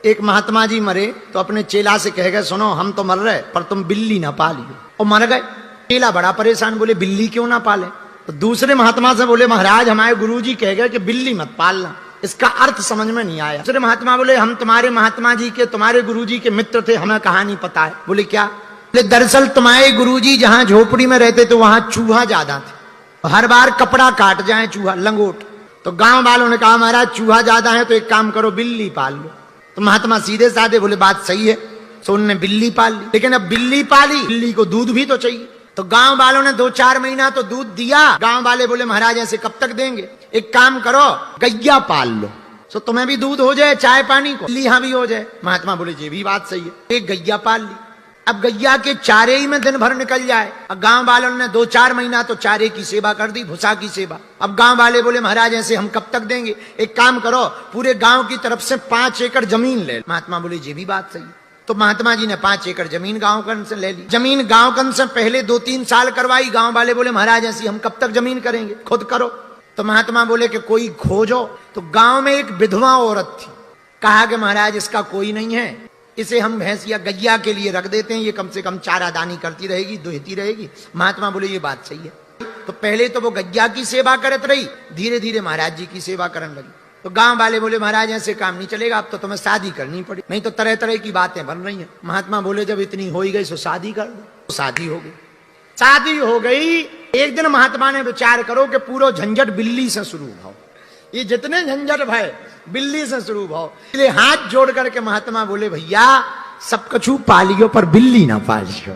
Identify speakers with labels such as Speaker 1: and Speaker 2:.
Speaker 1: एक महात्मा जी मरे तो अपने चेला से कह गए, सुनो हम तो मर रहे पर तुम बिल्ली ना पालियो। और मर गए। चेला बड़ा परेशान, बोले बिल्ली क्यों ना पाले? तो दूसरे महात्मा से बोले, महाराज हमारे गुरुजी कह गए कि बिल्ली मत पालना। इसका अर्थ समझ में नहीं आया। दूसरे महात्मा बोले, हम तुम्हारे महात्मा जी के, तुम्हारे गुरुजी के मित्र थे, हमें कहानी पता है। बोले क्या? बोले दरअसल तुम्हारे गुरुजी जहां झोपड़ी में रहते तो वहां चूहा ज्यादा थे, हर बार कपड़ा काट जाए चूहा, लंगोट। तो गांव वालों ने कहा, महाराज चूहा ज्यादा है तो एक काम करो, बिल्ली पाल लो। तो महात्मा सीधे साधे बोले, बात सही है। तो उन्होंने बिल्ली पाल ली। लेकिन अब बिल्ली पाली, बिल्ली को दूध भी तो चाहिए। तो गांव वालों ने 2-4 महीना तो दूध दिया। गांव वाले बोले, महाराज ऐसे कब तक देंगे, एक काम करो गैया पाल लो, तो तुम्हें भी दूध हो जाए, चाय पानी को लिहा भी हो जाए। महात्मा बोले, ये भी बात सही है। एक गैया पाल ली। अब गैया के चारे ही में दिन भर निकल जाए। अब गांव वालों ने 2-4 महीना तो चारे की सेवा कर दी, भूसा की सेवा। अब गांव वाले बोले, महाराज ऐसे हम कब तक देंगे, एक काम करो पूरे गांव की तरफ से 5 एकड़ जमीन ले। महात्मा बोले, ये भी बात सही है। तो महात्मा जी ने 5 एकड़ जमीन गांव कन से ले ली। जमीन गांव कन से पहले 2-3 साल करवाई। गांव वाले बोले, महाराज ऐसी हम कब तक जमीन करेंगे, खुद करो। तो महात्मा बोले कि कोई खोजो। तो गांव में एक विधवा औरत थी। कहा कि महाराज इसका कोई नहीं है, इसे हम भैंस या गैया के लिए रख देते हैं, ये कम से कम चारा दानी करती रहेगी, दुहती रहेगी। महात्मा बोले, ये बात सही है। तो पहले तो वो गैया की सेवा करत रही, धीरे धीरे महाराज जी की सेवा करने लगी। तो गांव वाले बोले, महाराज ऐसे काम नहीं चलेगा, अब तो तुम्हें शादी करनी पड़ी, नहीं तो तरह तरह की बातें बन रही हैं। महात्मा बोले, जब इतनी हो ही गई तो शादी कर दो। तो शादी हो गई। शादी हो गई। एक दिन महात्मा ने विचार करो कि पूरा झंझट बिल्ली से शुरू भाव, ये जितने झंझट भय बिल्ली से शुरू भाव। इसलिए हाथ जोड़ करके महात्मा बोले, भैया सब कछु पालियो पर बिल्ली ना पालियो।